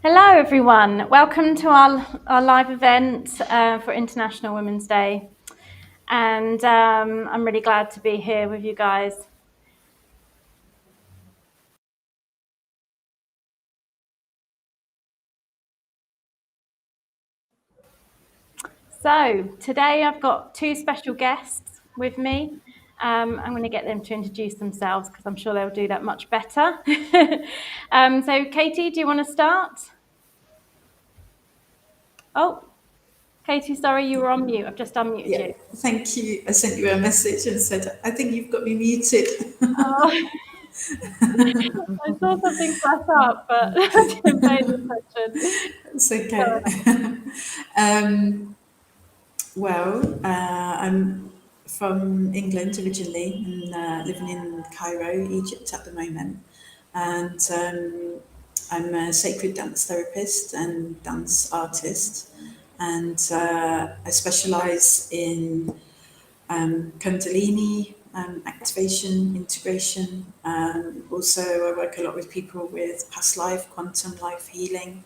Hello everyone, welcome to our live event for International Women's Day, and I'm really glad to be here with you guys. So today I've got two special guests with me. I'm going to get them to introduce themselves because I'm sure they'll do that much better. So Katie, do you want to start? Oh, Katie, sorry, you were on mute. I've just unmuted you. Thank you. I sent you a message and said, I think you've got me muted. Oh. I saw something flash up, but I didn't pay attention. It's okay. I'm from England originally and living in Cairo, Egypt at the moment. And I'm a sacred dance therapist and dance artist. And I specialize in Kundalini, activation, integration. Also, I work a lot with people with past life, quantum life healing,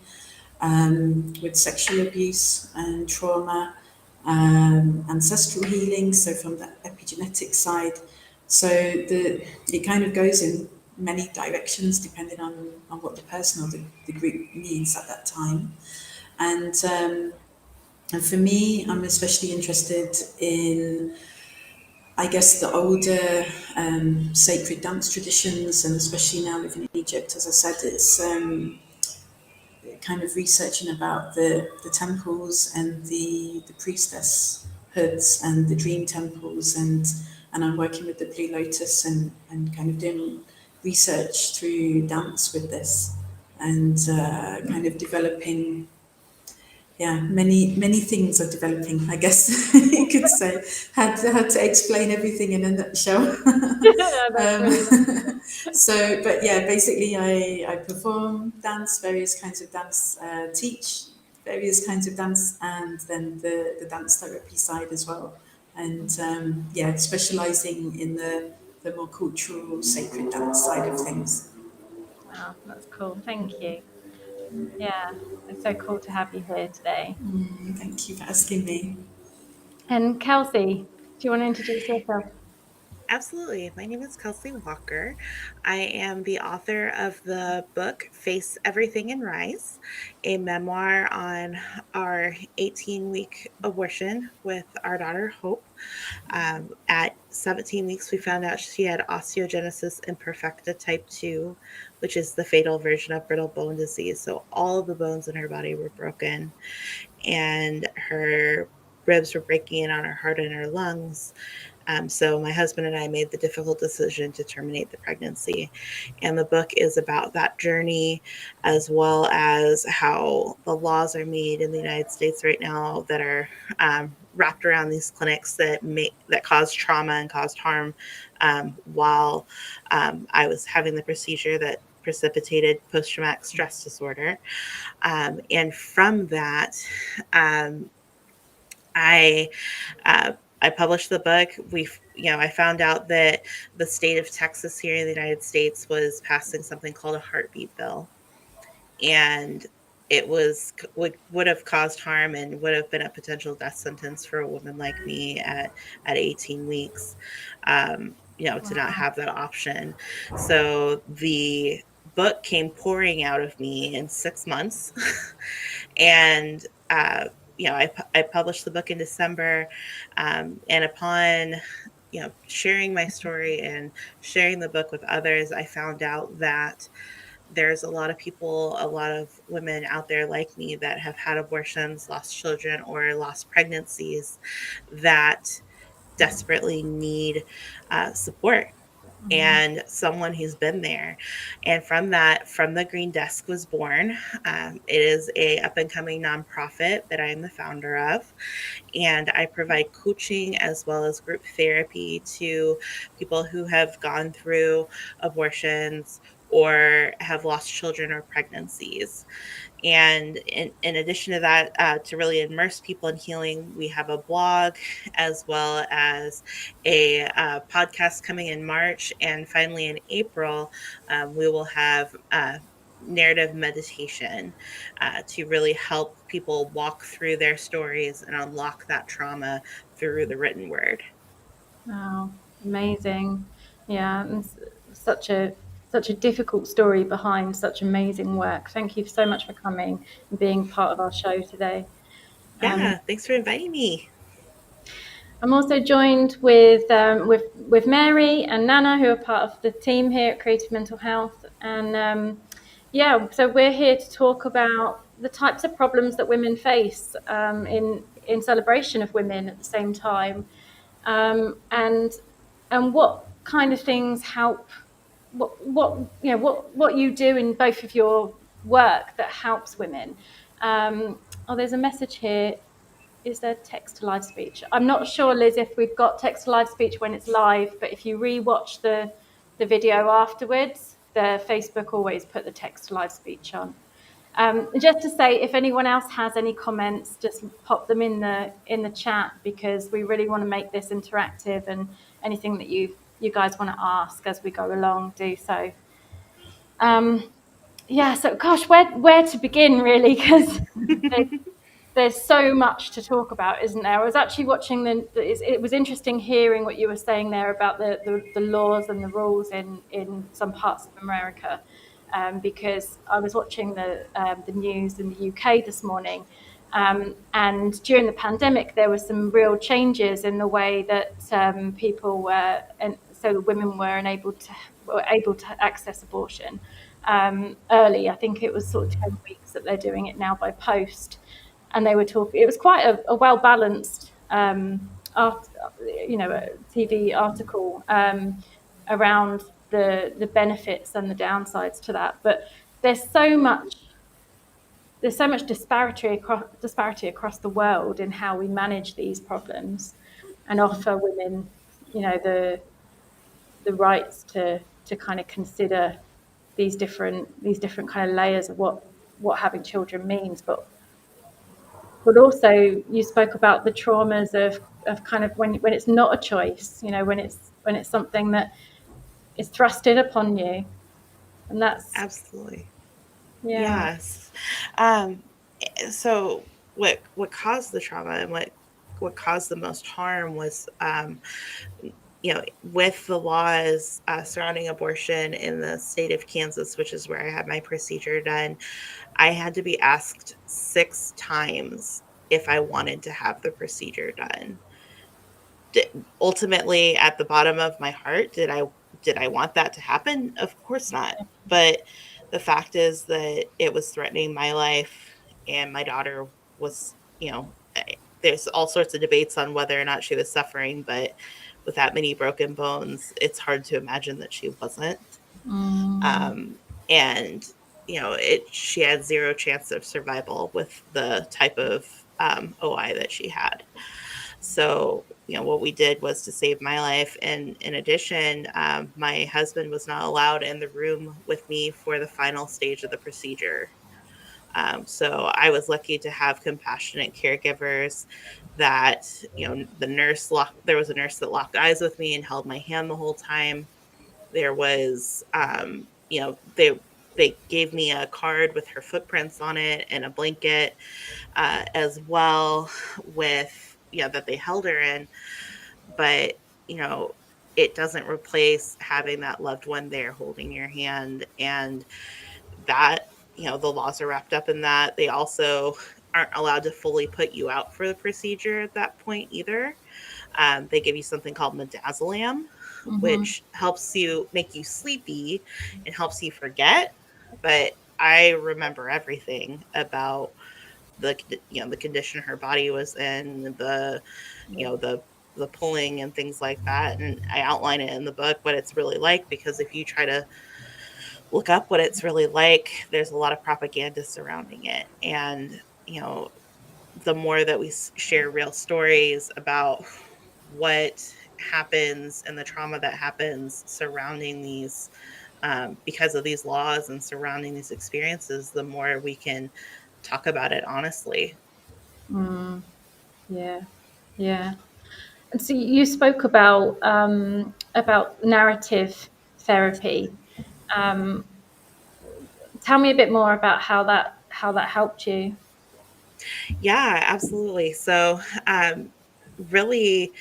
with sexual abuse and trauma, ancestral healing, so from the epigenetic side. So it kind of goes in many directions depending on what the person or the group needs at that time. And for me, I'm especially interested in, I guess, the older sacred dance traditions, and especially now living in Egypt, as I said, it's kind of researching about the temples and the priestess hoods and the dream temples, and I'm working with the Blue Lotus and kind of doing research through dance with this, and kind of developing, many things are developing, I guess you could say. Had to explain everything in a nutshell. Yeah, that's really So, but yeah, basically, I perform dance, various kinds of dance, teach various kinds of dance, and then the dance therapy side as well. And specializing in the more cultural, sacred dance side of things. Wow, that's cool. Thank you. Yeah, it's so cool to have you here today. Thank you for asking me. And Kelsey, do you want to introduce yourself? Absolutely. My name is Kelsey Walker. I am the author of the book Face Everything and Rise, a memoir on our 18-week abortion with our daughter, Hope. At 17 weeks, we found out she had osteogenesis imperfecta type 2, which is the fatal version of brittle bone disease. So all of the bones in her body were broken, and her ribs were breaking in on her heart and her lungs. So my husband and I made the difficult decision to terminate the pregnancy. And the book is about that journey, as well as how the laws are made in the United States right now that are wrapped around these clinics that cause trauma and caused harm, while I was having the procedure that precipitated post-traumatic stress disorder. And from that, um, I uh, I published the book. I found out that the state of Texas here in the United States was passing something called a heartbeat bill, and it would have caused harm and would have been a potential death sentence for a woman like me at 18 weeks, to not have that option. So the book came pouring out of me in 6 months, and I published the book in December, and upon sharing my story and sharing the book with others, I found out that there's a lot of people, a lot of women out there like me that have had abortions, lost children, or lost pregnancies that desperately need support and someone who's been there. And from the Green Desk was born. It is a up and coming nonprofit that I am the founder of, and I provide coaching as well as group therapy to people who have gone through abortions or have lost children or pregnancies. And in addition to that, to really immerse people in healing, we have a blog as well as a podcast coming in March. And finally, in April, we will have narrative meditation to really help people walk through their stories and unlock that trauma through the written word. Wow, amazing. Yeah, and such a difficult story behind such amazing work. Thank you so much for coming and being part of our show today. Yeah, thanks for inviting me. I'm also joined with Mary and Nana, who are part of the team here at Creative Mental Health. And yeah, so we're here to talk about the types of problems that women face in celebration of women at the same time, and what kind of things help. What you do in both of your work that helps women. There's a message here. Is there text to live speech? I'm not sure, Liz, if we've got text to live speech when it's live, but if you re-watch the video afterwards, the Facebook always put the text to live speech on. Just to say, if anyone else has any comments, just pop them in the chat, because we really want to make this interactive, and anything that you guys want to ask as we go along, do so. Yeah, so gosh, where to begin, really, because there's so much to talk about, isn't there? I was actually watching it was interesting hearing what you were saying there about the laws and the rules in some parts of America, because I was watching the news in the UK this morning, and during the pandemic there were some real changes in the way that people were, and so women were able to access abortion early. I think it was sort of 10 weeks that they're doing it now by post. And they were talking. It was quite a well balanced, TV article around the benefits and the downsides to that. But there's so much disparity across the world in how we manage these problems and offer women, the rights to kind of consider these different kind of layers of what having children means, but also you spoke about the traumas of kind of when it's not a choice, when it's something that is thrusted upon you, and that's Absolutely. yeah. Yes. So what caused the trauma and what caused the most harm was with the laws surrounding abortion in the state of Kansas, which is where I had my procedure done, I had to be asked 6 times if I wanted to have the procedure done. Ultimately, at the bottom of my heart, did I want that to happen? Of course not. But the fact is that it was threatening my life, and my daughter was, there's all sorts of debates on whether or not she was suffering, but with that many broken bones, it's hard to imagine that she wasn't. And she had 0 chance of survival with the type of OI that she had. So, what we did was to save my life. And in addition, my husband was not allowed in the room with me for the final stage of the procedure. So I was lucky to have compassionate caregivers that, there was a nurse that locked eyes with me and held my hand the whole time. There was, they gave me a card with her footprints on it and a blanket as well, with that they held her in. But it doesn't replace having that loved one there holding your hand. And that, the laws are wrapped up in that. They also aren't allowed to fully put you out for the procedure at that point either. They give you something called midazolam, which helps you make you sleepy and helps you forget. But I remember everything about the condition her body was in, the pulling and things like that. And I outline it in the book what it's really like, because if you try to look up what it's really like, there's a lot of propaganda surrounding it. And the more that we share real stories about what happens and the trauma that happens surrounding these, because of these laws and surrounding these experiences, the more we can talk about it honestly. Yeah, yeah. And so you spoke about narrative therapy. tell me a bit more about how that helped you. Yeah, absolutely. So, really,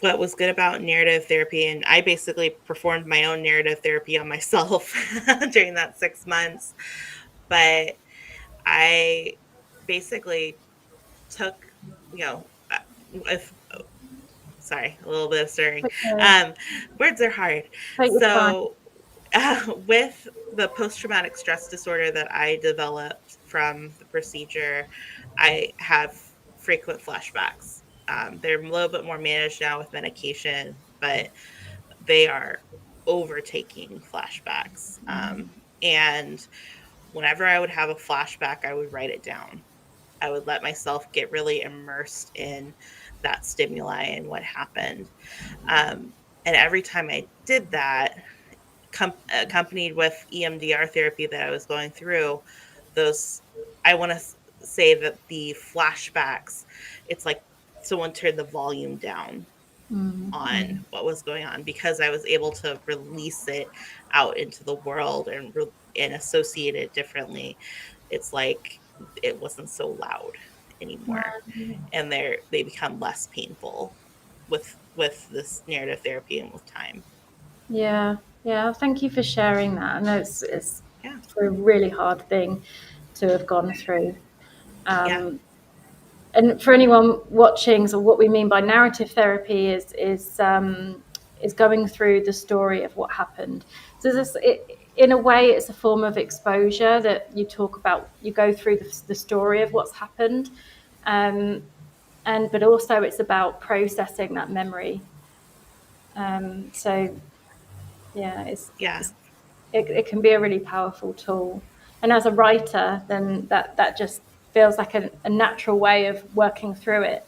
what was good about narrative therapy, and I basically performed my own narrative therapy on myself during that 6 months, but I basically took, you know, if sorry, a little bit of stirring. Okay. Um, Words are hard. Take your time. So, with the post traumatic stress disorder that I developed from the procedure, I have frequent flashbacks. They're a little bit more managed now with medication, but they are overtaking flashbacks. And whenever I would have a flashback, I would write it down. I would let myself get really immersed in that stimuli and what happened. And every time I did that, accompanied with EMDR therapy that I was going through, those, I want to say that the flashbacks, it's like someone turned the volume down on what was going on because I was able to release it out into the world and associate it differently. It's like it wasn't so loud anymore, and they become less painful with this narrative therapy and with time. Yeah, yeah. Thank you for sharing that. I know it's Yeah, a really hard thing to have gone through. yeah, And for anyone watching, so what we mean by narrative therapy is going through the story of what happened. So in a way, it's a form of exposure that you talk about. You go through the story of what's happened, um, and but also it's about processing that memory. So yeah, yeah. it can be a really powerful tool. And as a writer, then that just feels like a natural way of working through it.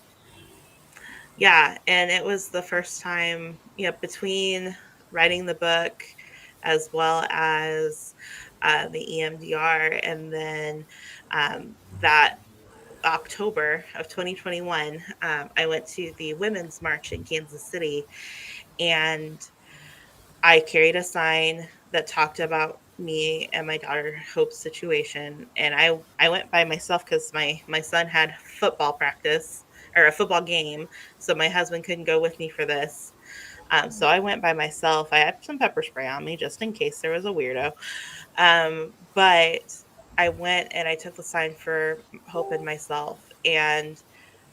Yeah, and it was the first time, between writing the book as well as the EMDR, and then that October of 2021, I went to the Women's March in Kansas City, and I carried a sign that talked about me and my daughter Hope's situation, and I went by myself because my son had football practice or a football game, so my husband couldn't go with me for this. So I went by myself. I had some pepper spray on me just in case there was a weirdo. But I went and I took the sign for Hope and myself, and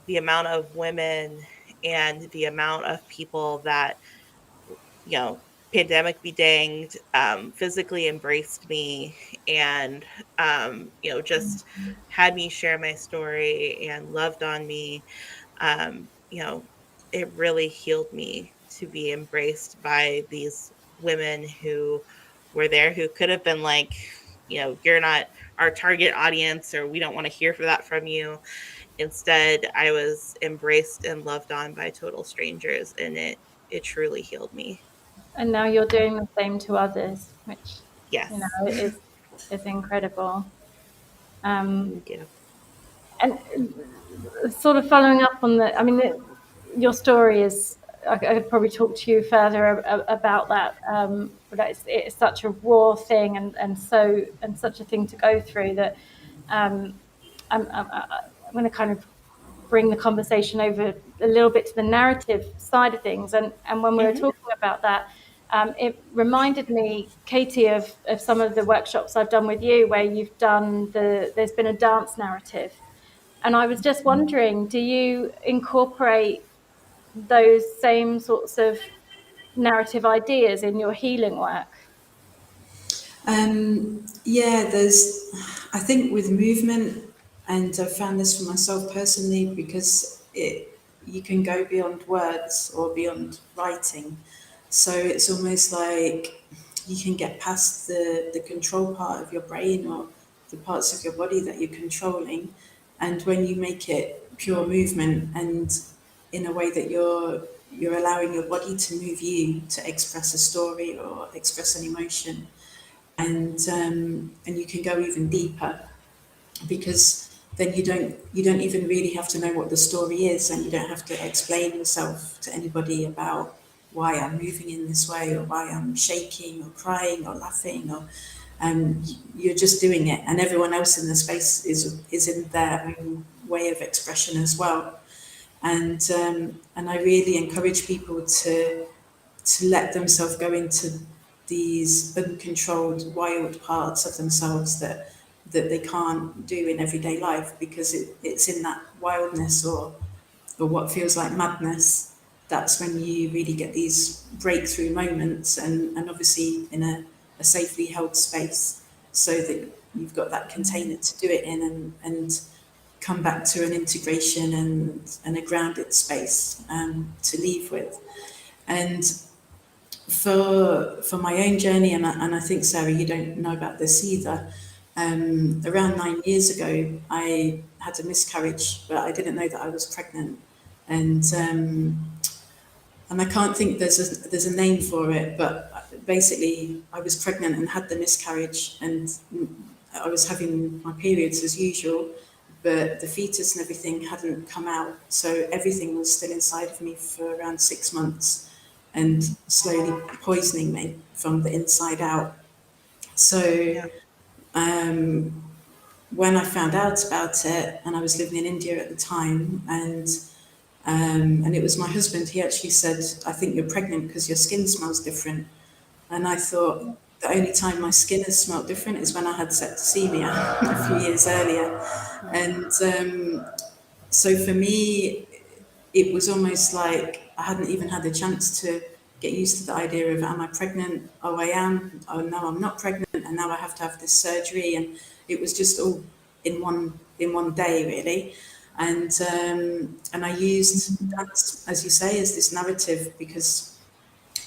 the amount of women and the amount of people that, you know, pandemic be danged, physically embraced me and, just had me share my story and loved on me. Um, you know, it really healed me to be embraced by these women who were there, who could have been like, you're not our target audience, or we don't want to hear for that from you. Instead, I was embraced and loved on by total strangers, and it truly healed me. And now you're doing the same to others, which Yes. is incredible. Um, Thank you. and sort of following up on the, I mean, your story is. I could probably talk to you further about that, but it's such a raw thing, and such a thing to go through that I'm going to kind of bring the conversation over a little bit to the narrative side of things. And when we were Hmm. talking about that, it reminded me, Katie, of some of the workshops I've done with you where there's been a dance narrative. And I was just wondering, do you incorporate those same sorts of narrative ideas in your healing work? Yeah, I think with movement, and I've found this for myself personally because you can go beyond words or beyond writing. So it's almost like you can get past the control part of your brain or the parts of your body that you're controlling. And when you make it pure movement and in a way that you're allowing your body to move you to express a story or express an emotion, and you can go even deeper because then you don't even really have to know what the story is, and you don't have to explain yourself to anybody about why I'm moving in this way or why I'm shaking or crying or laughing or You're just doing it, and everyone else in the space is in their own way of expression as well. And I really encourage people to let themselves go into these uncontrolled, wild parts of themselves that they can't do in everyday life, because it's in that wildness or what feels like madness, that's when you really get these breakthrough moments, and obviously in a safely held space, so that you've got that container to do it in, and come back to an integration and a grounded space to leave with. And for my own journey, and I think, Sarah, you don't know about this either. Around 9 years ago, I had a miscarriage, but I didn't know that I was pregnant, and I can't think there's a name for it, but basically I was pregnant and had the miscarriage, and I was having my periods as usual, but the fetus and everything hadn't come out, so everything was still inside of me for around 6 months, and slowly poisoning me from the inside out. So Yeah. when I found out about it, and I was living in India at the time, and it was my husband, he actually said, "I think you're pregnant because your skin smells different." And I thought, the only time my skin has smelled different is when I had septicemia a few years earlier. And so for me, it was almost like I hadn't even had a chance to get used to the idea of, am I pregnant? Oh, I am. Oh, no, I'm not pregnant. And now I have to have this surgery. And it was just all in one day, really. And I used that, as you say, as this narrative, because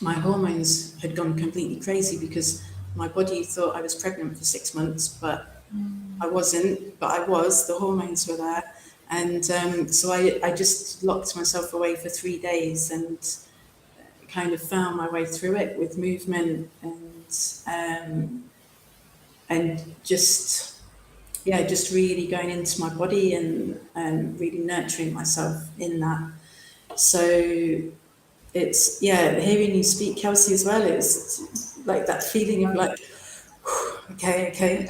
my hormones had gone completely crazy, because my body thought I was pregnant for 6 months, but I wasn't, but I was, the hormones were there. And so I just locked myself away for 3 days and kind of found my way through it with movement and just really going into my body and really nurturing myself in that. So it's, hearing you speak, Kelsey, as well, it's like that feeling of like, okay.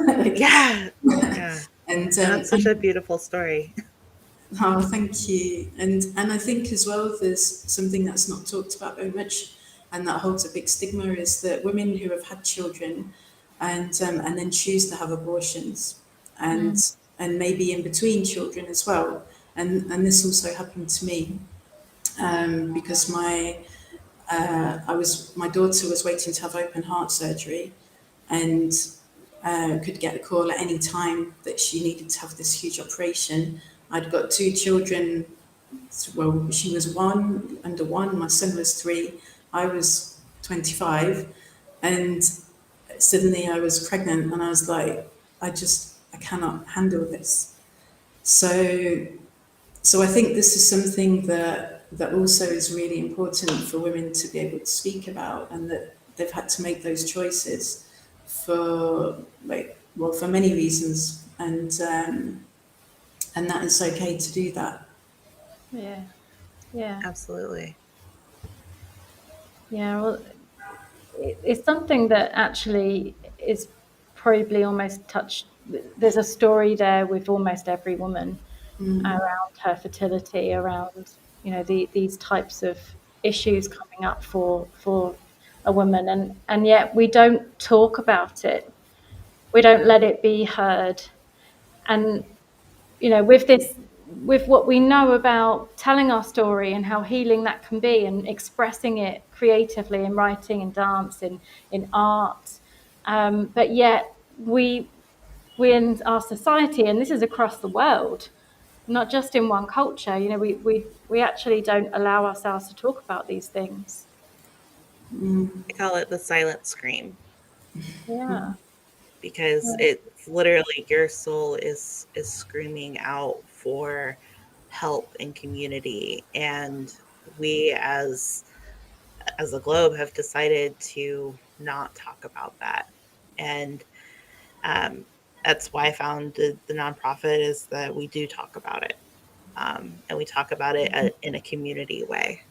Like, Yeah. Yeah. and And that's such a beautiful story. oh, thank you. And I think as well, there's something that's not talked about very much, and that holds a big stigma, is that women who have had children and then choose to have abortions, and maybe in between children as well. And this also happened to me, because my daughter was waiting to have open heart surgery, and could get a call at any time that she needed to have this huge operation. I'd got two children. Well, she was under one, my son was 3, I was 25, and suddenly I was pregnant, and I was like, I cannot handle this. So I think this is something that also is really important for women to be able to speak about, and that they've had to make those choices for for many reasons, and that it's okay to do that. Yeah. Absolutely. Yeah. Well, it's something that actually is probably almost touched. There's a story there with almost every woman around her fertility, around these types of issues coming up for a woman, and yet we don't talk about it. We don't let it be heard, and with what we know about telling our story and how healing that can be, and expressing it creatively in writing and dance, in art, but yet we in our society, and this is across the world, not just in one culture, we actually don't allow ourselves to talk about these things. I call it the silent scream, Yeah. because it's literally your soul is screaming out for help and community, and we as a globe have decided to not talk about that. And um, that's why I found the nonprofit, is that we do talk about it, and we talk about it in a community way.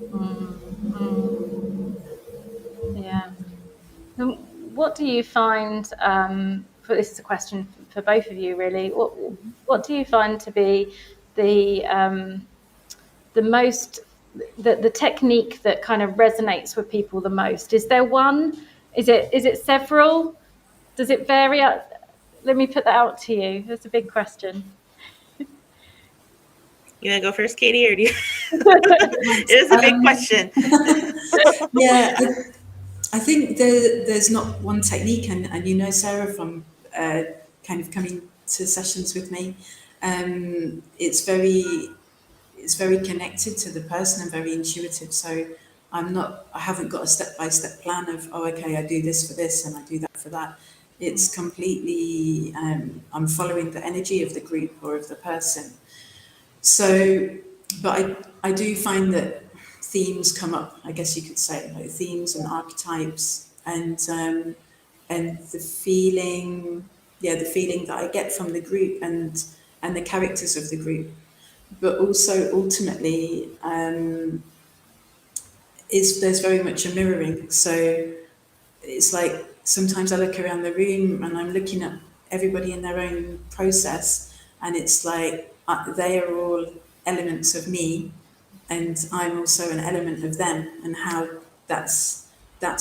Mm, mm, yeah. what do you find? This is a question for both of you, really. What do you find to be the most the technique that kind of resonates with people the most? Is there one? Is it several? Does it vary? Let me put that out to you. That's a big question. You want to go first, Katie, or do you? It is a big question. Yeah, I think there's not one technique, and you know Sarah from kind of coming to sessions with me. It's very connected to the person and very intuitive. So I haven't got a step-by-step plan of, oh, okay, I do this for this and I do that for that. It's completely, I'm following the energy of the group or of the person. So, but I do find that themes come up, I guess you could say, like themes and archetypes, and the feeling, the feeling that I get from the group and the characters of the group, but also ultimately there's very much a mirroring. So it's like sometimes I look around the room and I'm looking at everybody in their own process, and it's like they are all elements of me, and I'm also an element of them, and how that's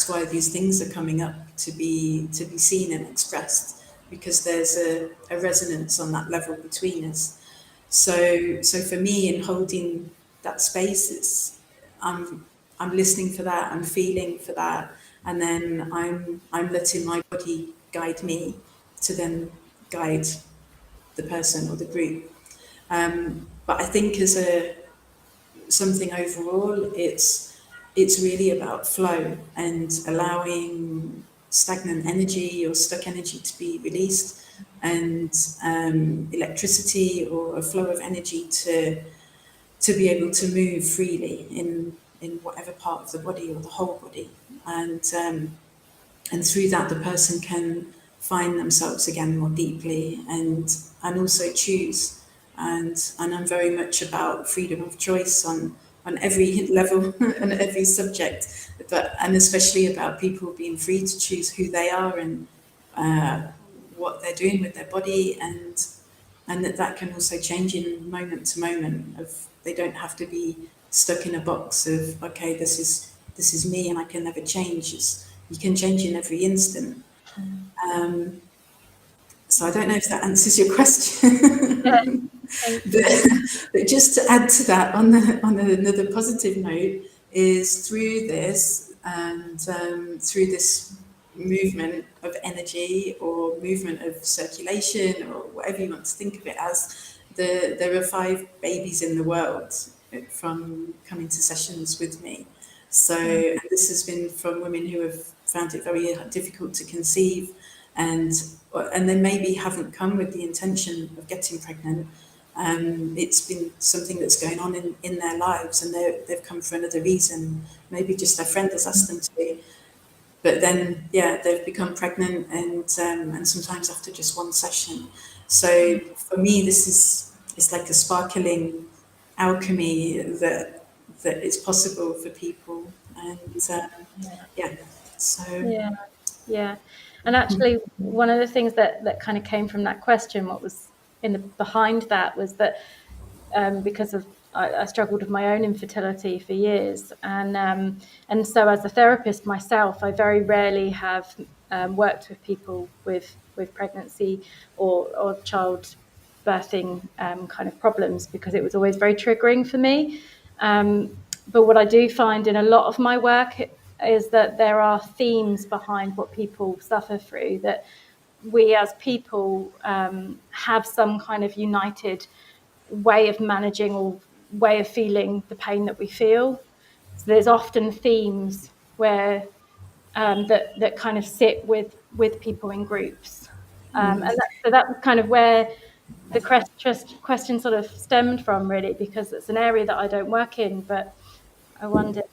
why these things are coming up to be seen and expressed, because there's a resonance on that level between us. So for me, in holding that space, I'm listening for that, I'm feeling for that, and then I'm letting my body guide me to then guide the person or the group. But I think as something overall, it's really about flow and allowing stagnant energy or stuck energy to be released, and electricity or a flow of energy to be able to move freely in whatever part of the body or the whole body, and through that the person can find themselves again more deeply, and also choose. And I'm very much about freedom of choice on every level and every subject, and especially about people being free to choose who they are and what they're doing with their body, and that can also change in moment to moment. Of they don't have to be stuck in a box of, okay, this is me and I can never change. You can change in every instant. So I don't know if that answers your question. Yeah, thank you. But just to add to that, on another positive note, is through this and through this movement of energy or movement of circulation or whatever you want to think of it as, there are 5 babies in the world from coming to sessions with me. So and this has been from women who have found it very difficult to conceive, and they maybe haven't come with the intention of getting pregnant. It's been something that's going on in their lives, and they've come for another reason. Maybe just their friend has asked them to, but then they've become pregnant, and sometimes after just one session. So for me, it's like a sparkling alchemy that is possible for people, and so. Yeah. And actually, one of the things that kind of came from that question, what was behind that, was that because of I struggled with my own infertility for years, and so as a therapist myself, I very rarely have worked with people with pregnancy or child birthing kind of problems, because it was always very triggering for me. But what I do find in a lot of my work is that there are themes behind what people suffer through, that we as people have some kind of united way of managing or way of feeling the pain that we feel. So there's often themes where that kind of sit with people in groups, and that's kind of where the question sort of stemmed from, really, because it's an area that I don't work in, but I wondered,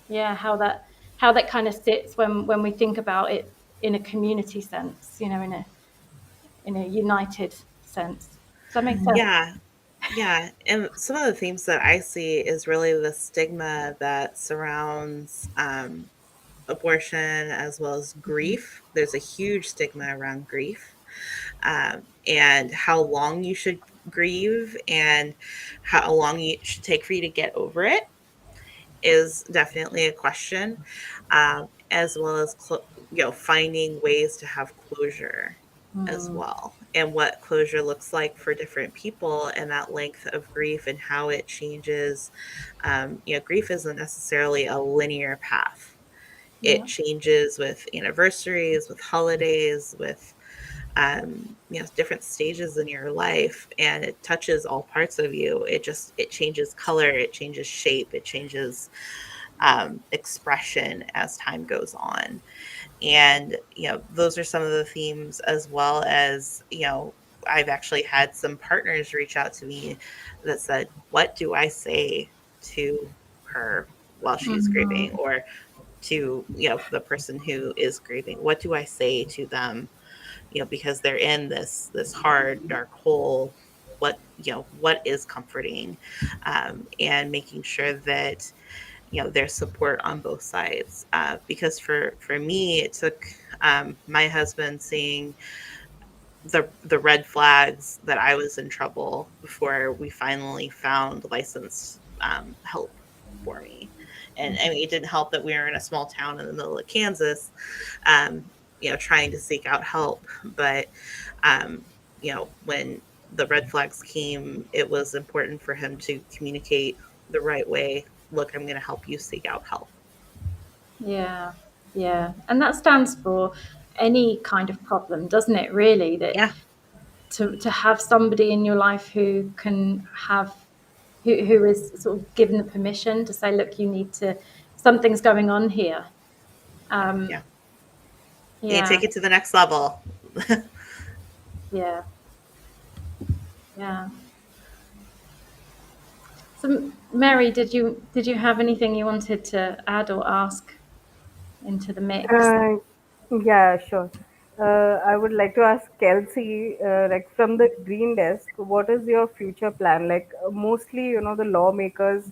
how that kind of sits when we think about it in a community sense, in a united sense. Does that make sense? Yeah. Yeah. And some of the themes that I see is really the stigma that surrounds abortion as well as grief. There's a huge stigma around grief, and how long you should grieve and how long it should take for you to get over it is definitely a question, as well as finding ways to have closure as Mm, well, and what closure looks like for different people, and that length of grief and how it changes. Grief isn't necessarily a linear path. It yeah, changes with anniversaries, with holidays, with different stages in your life, and it touches all parts of you. It changes color, it changes shape, it changes expression as time goes on. And those are some of the themes, as well as I've actually had some partners reach out to me that said, what do I say to her while she's grieving, mm, or to the person who is grieving? What do I say to them, because they're in this hard dark hole? What is comforting, and making sure that there's support on both sides, because for me it took my husband seeing the red flags that I was in trouble before we finally found licensed help for me. And I mean, it didn't help that we were in a small town in the middle of Kansas, trying to seek out help. But when the red flags came, it was important for him to communicate the right way. Look, I'm going to help you seek out help. yeah, yeah. And that stands for any kind of problem, doesn't it? Really, that Yeah, to have somebody in your life who can have who is sort of given the permission to say, look, you need to, something's going on here. yeah. You Yeah, take it to the next level. yeah, yeah. So, Mary, did you have anything you wanted to add or ask into the mix? Uh, yeah, sure. I would like to ask Kelsey, like from the Green Desk, what is your future plan? Like mostly, the lawmakers,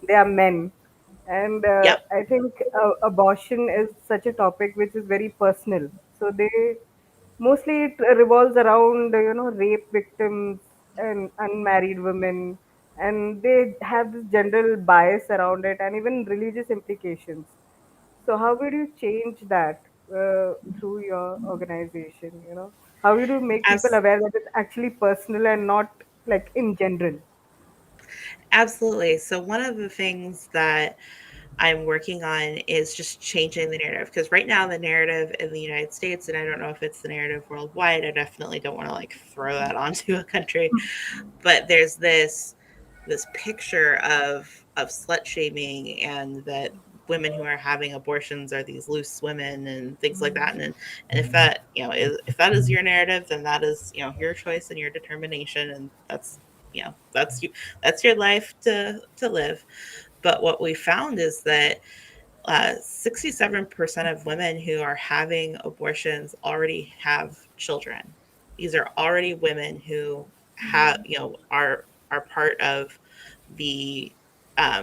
they are men, and Yep. I think abortion is such a topic which is very personal. So they mostly it revolves around rape victims and unmarried women, and they have this general bias around it, and even religious implications. So how would you change that through your organization? How would you make people As aware that it's actually personal and not like in general? Absolutely. So one of the things that I'm working on is just changing the narrative, because right now the narrative in the United States, and I don't know if it's the narrative worldwide, I definitely don't want to like throw that onto a country, but there's this picture of slut shaming, and that women who are having abortions are these loose women and things like that. And if that if that is your narrative, then that is your choice and your determination, and that's you, that's your life to live. But what we found is that 67% of women who are having abortions already have children. These are already women who have, are part of the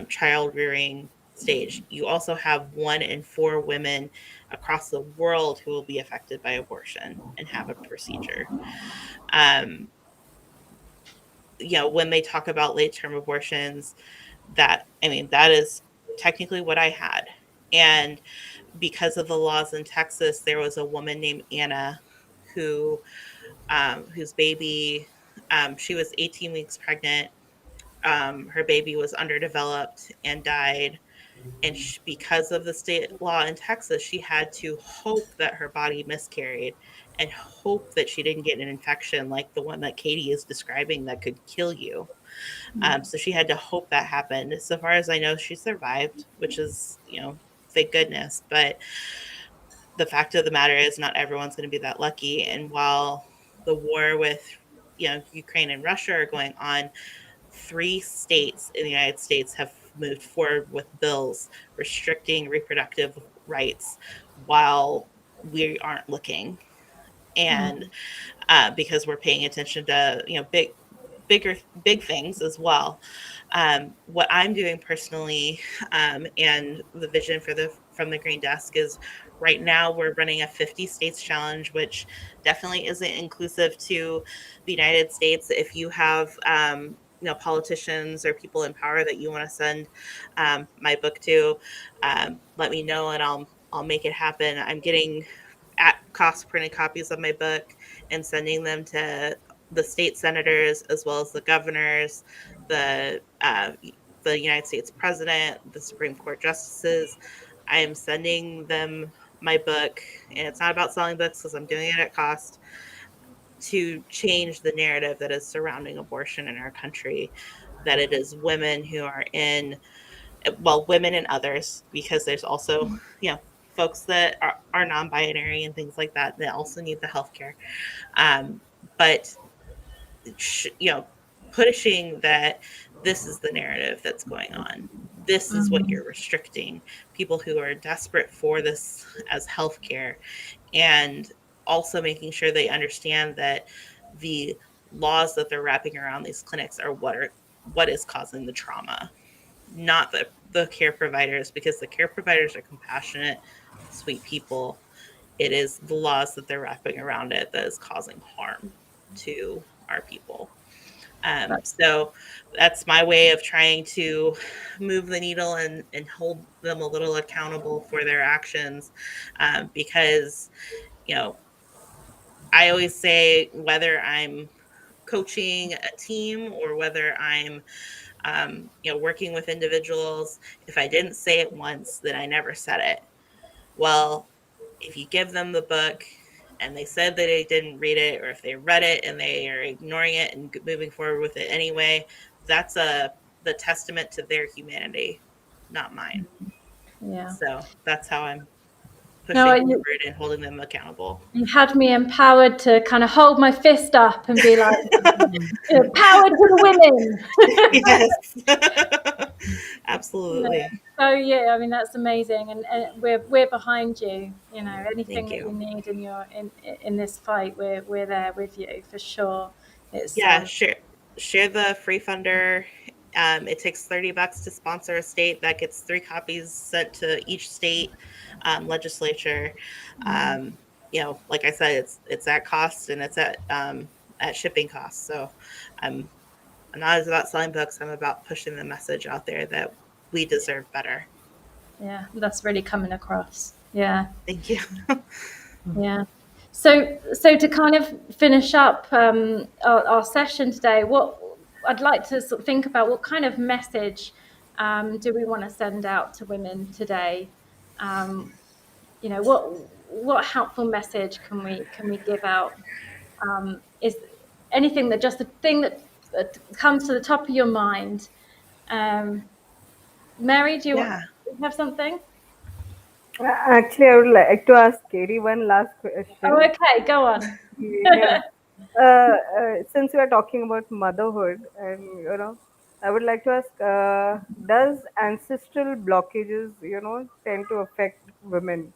child rearing stage. You also have 1 in 4 women across the world who will be affected by abortion and have a procedure. Um, when they talk about late term abortions, that is technically what I had. And because of the laws in Texas, there was a woman named Anna who, whose baby, she was 18 weeks pregnant. Her baby was underdeveloped and died. And because of the state law in Texas, she had to hope that her body miscarried and hope that she didn't get an infection like the one that Katie is describing that could kill you. So she had to hope that happened. So far as I know, she survived, which is, thank goodness. But the fact of the matter is, not everyone's going to be that lucky. And while the war with, Ukraine and Russia are going on, 3 states in the United States have moved forward with bills restricting reproductive rights while we aren't looking. And because we're paying attention to, big things as well. What I'm doing personally, and the vision for the from the Green Desk is right now we're running a 50 states challenge, which definitely isn't inclusive to the United States. If you have politicians or people in power that you want to send my book to, let me know and I'll make it happen. I'm getting at cost printed copies of my book and sending them to the state senators as well as the governors, the United States president, the Supreme Court justices. I am sending them my book, and it's not about selling books because I'm doing it at cost, to change the narrative that is surrounding abortion in our country, that it is women who are in, well, women and others, because there's also, folks that are non-binary and things like that that also need the healthcare. But pushing that this is the narrative that's going on. This is what you're restricting, people who are desperate for this as healthcare, and also making sure they understand that the laws that they're wrapping around these clinics are what is causing the trauma, not the care providers, because the care providers are compassionate, sweet people. It is the laws that they're wrapping around it that is causing harm to our people. So that's my way of trying to move the needle and hold them a little accountable for their actions, because, I always say, whether I'm coaching a team or whether I'm working with individuals, if I didn't say it once, then I never said it. Well, if you give them the book and they said that they didn't read it, or if they read it and they are ignoring it and moving forward with it anyway, that's the testament to their humanity, not mine. Yeah. So that's how I'm pushing No, forward and holding them accountable. you had me empowered to kind of hold my fist up and be like, power to the women. Yes. Absolutely. So yeah, I mean that's amazing, and we're behind you. Anything Thank that you. you need in this fight, we're there with you for sure. It's Share the free funder. It takes $30 to sponsor a state. That gets 3 copies sent to each state legislature. Like I said, it's at cost, and it's at shipping costs. So I'm not about selling books. I'm about pushing the message out there that we deserve better. yeah, that's really coming across. Yeah. Thank you. Yeah. So to kind of finish up our session today, what I'd like to sort of think about, what kind of message do we want to send out to women today? What helpful message can we give out? Is anything that just a thing that comes to the top of your mind? Mary, do you have something? Actually, I would like to ask Katie one last Oh, question. okay, go on. Yeah. Since we are talking about motherhood, and I would like to ask: does ancestral blockages, tend to affect women?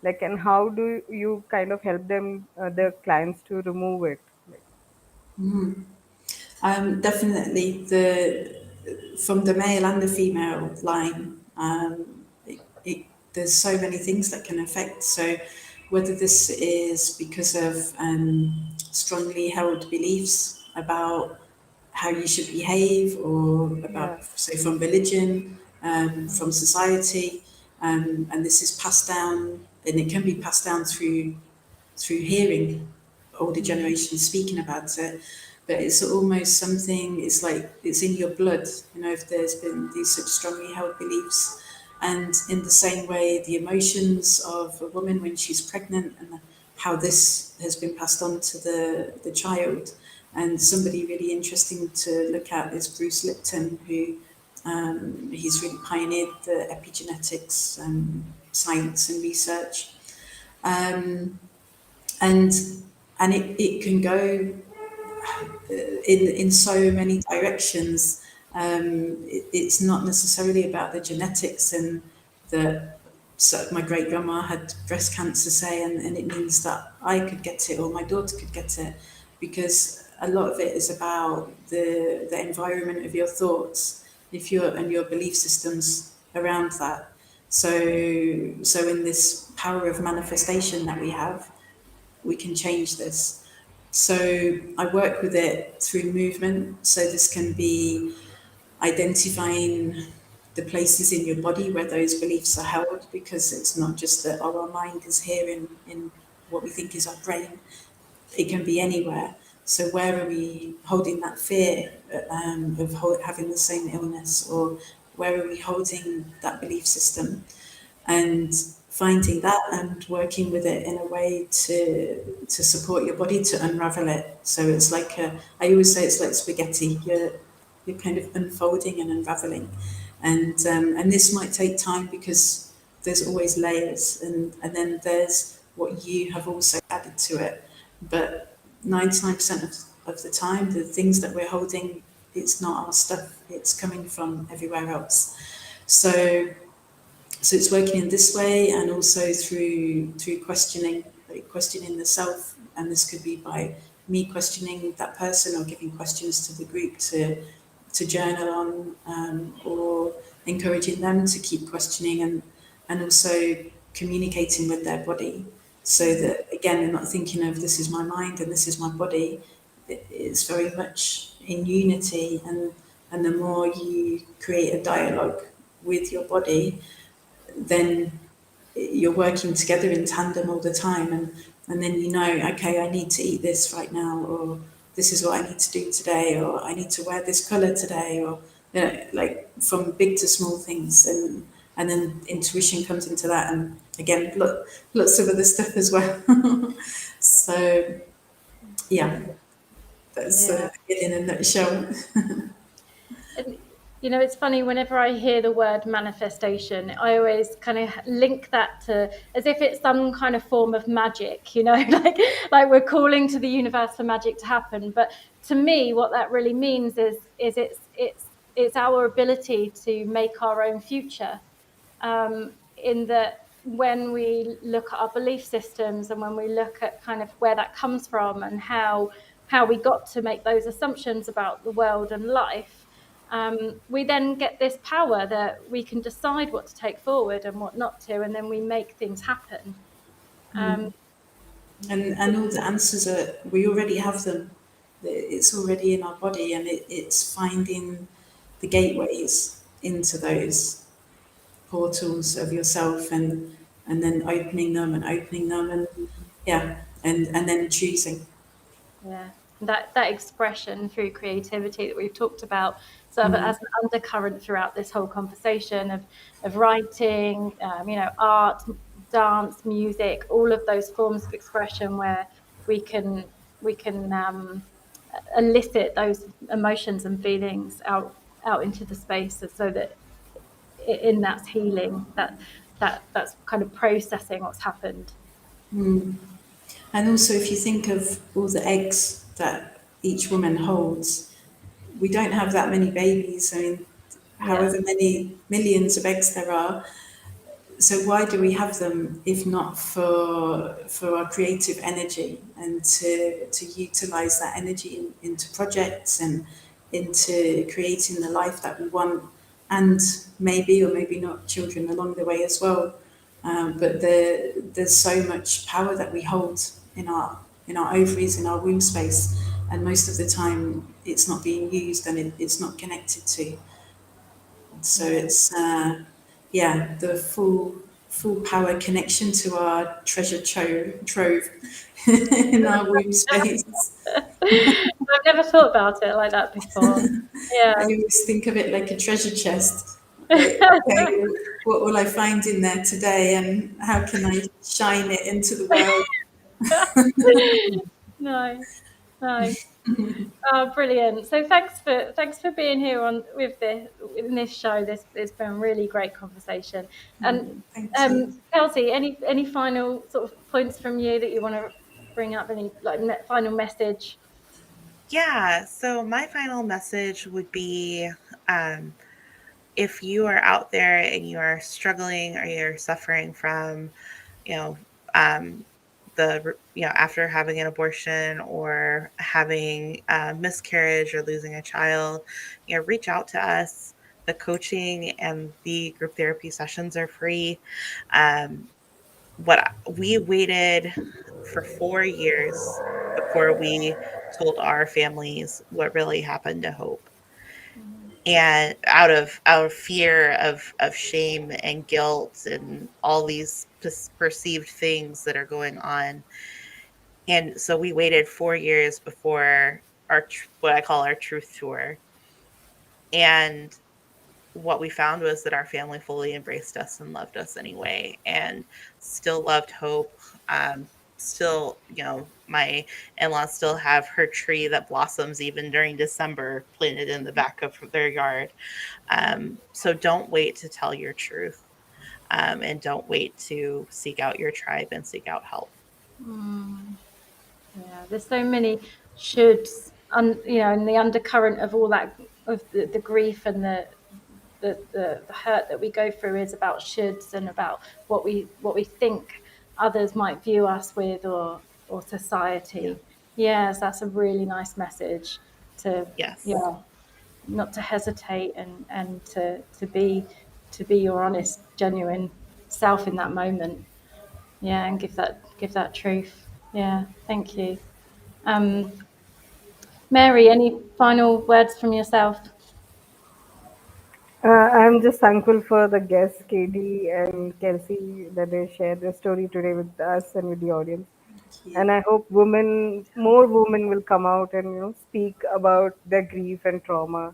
Like, and how do you kind of help them, the clients, to remove it? Like, Definitely from the male and the female line. There's so many things that can affect. So whether this is because of strongly held beliefs about how you should behave, or yeah, about, say, from religion, from society, and this is passed down, and it can be passed down through hearing older generations speaking about it. But it's almost something, it's like it's in your blood, if there's been these such strongly held beliefs. And in the same way, the emotions of a woman when she's pregnant, and how this has been passed on to the child. And somebody really interesting to look at is Bruce Lipton, who he's really pioneered the epigenetics science and research. And it can go in so many directions. It's not necessarily about the genetics, and so my great grandma had breast cancer, say, and it means that I could get it or my daughter could get it, because a lot of it is about the environment of your thoughts, and your belief systems around that. So in this power of manifestation that we have, we can change this. So I work with it through movement. So this can be identifying the places in your body where those beliefs are held, because it's not just that, oh, our mind is here in what we think is our brain. It can be anywhere. So where are we holding that fear of having the same illness, or where are we holding that belief system? And finding that and working with it in a way to support your body to unravel it. So it's like I always say it's like spaghetti. You're kind of unfolding and unraveling, and this might take time because there's always layers, and then there's what you have also added to it. But 99% of the time, the things that we're holding, it's not our stuff. It's coming from everywhere else. So so it's working in this way, and also through questioning, like questioning the self, and this could be by me questioning that person or giving questions to the group to journal on, or encouraging them to keep questioning, and also communicating with their body, so that again they're not thinking of this is my mind and this is my body. It's very much in unity, and the more you create a dialogue with your body, then you're working together in tandem all the time, and then you know, okay, I need to eat this right now, or this is what I need to do today, or I need to wear this color today, or like from big to small things, and then intuition comes into that, and again, lots of other stuff as well. So yeah, that's Yeah. it in a nutshell. And, it's funny, whenever I hear the word manifestation, I always kind of link that to as if it's some kind of form of magic, like we're calling to the universe for magic to happen. But to me, what that really means is it's our ability to make our own future. In that, when we look at our belief systems and when we look at kind of where that comes from and how we got to make those assumptions about the world and life, we then get this power that we can decide what to take forward and what not to, and then we make things happen. And all the answers are, we already have them. It's already in our body, and it's finding the gateways into those portals of yourself, and then opening them, and yeah, and then choosing. Yeah, that expression through creativity that we've talked about, sort of as an undercurrent throughout this whole conversation of writing, art, dance, music, all of those forms of expression where we can elicit those emotions and feelings out into the space, so that in that's healing, that's kind of processing what's happened. And also, if you think of all the eggs that each woman holds, we don't have that many babies. I mean, Yeah, however many millions of eggs there are. So why do we have them if not for our creative energy, and to utilize that energy into projects and into creating the life that we want, and maybe or maybe not children along the way as well. But there's so much power that we hold in our ovaries, in our womb space, and most of the time it's not being used, and it's not connected to. So yeah. it's yeah, the full power connection to our treasure trove in our womb space. I've never thought about it like that before. I Yeah. always think of it like a treasure chest. Like, okay, well, what will I find in there today, and how can I shine it into the world? Nice, nice. Oh, brilliant. So thanks for being here on with this in this show. It's been a really great conversation. And Thank you. Kelsey, any final sort of points from you that you want to bring up? Any like final message? Yeah, so my final message would be, um, if you are out there and you are struggling or you're suffering from, you know, um, after having an abortion or having a miscarriage or losing a child, reach out to us. The coaching and the group therapy sessions are free. What we waited for 4 years before we told our families what really happened to Hope, and out of fear of shame and guilt and all these perceived things that are going on. And so we waited 4 years before our what I call our truth tour. And what we found was that our family fully embraced us and loved us anyway, and still loved Hope. Still, my in-laws still have her tree that blossoms even during December planted in the back of their yard. So don't wait to tell your truth, and don't wait to seek out your tribe and seek out help. Yeah, there's so many shoulds, and the undercurrent of all that, of the grief and the hurt that we go through is about shoulds and about what we think others might view us with, or society. Yes, that's a really nice message to, Yes. not to hesitate, and to be your honest, genuine self in that moment. Yeah, and give that truth. Yeah, thank you. Mary, any final words from yourself? I'm just thankful for the guests, Katie and Kelsey, that they shared their story today with us and with the audience. Thank And you. I hope more women will come out and speak about their grief and trauma.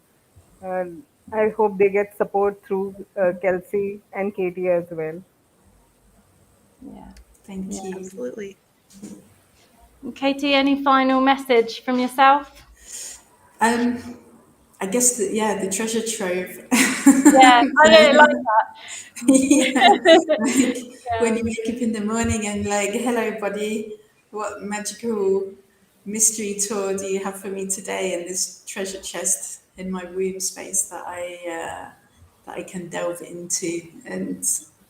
And I hope they get support through Kelsey and Katie as well. Yeah, Thank yeah. you. Absolutely. And Katie, any final message from yourself? Um, I guess the treasure trove. Yeah, I really like Yeah, that. like when Yeah. you wake up in the morning and like, hello, buddy, what magical mystery tour do you have for me today? And this treasure chest in my room space that I can delve into and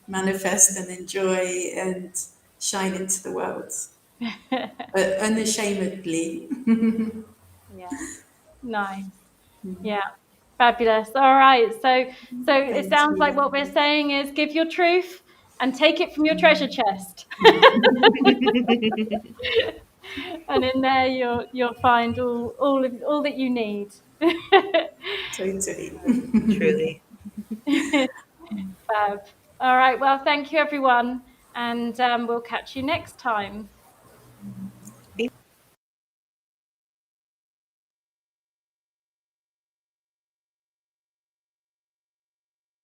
manifest and enjoy and shine into the world unashamedly. Yeah, nice. Yeah, fabulous. All right, so it Thank sounds like you. what we're saying is give your truth and take it from your treasure chest. And in there you'll find all that you need. Totally. Truly. Fab. All right, well, thank you everyone, and we'll catch you next time.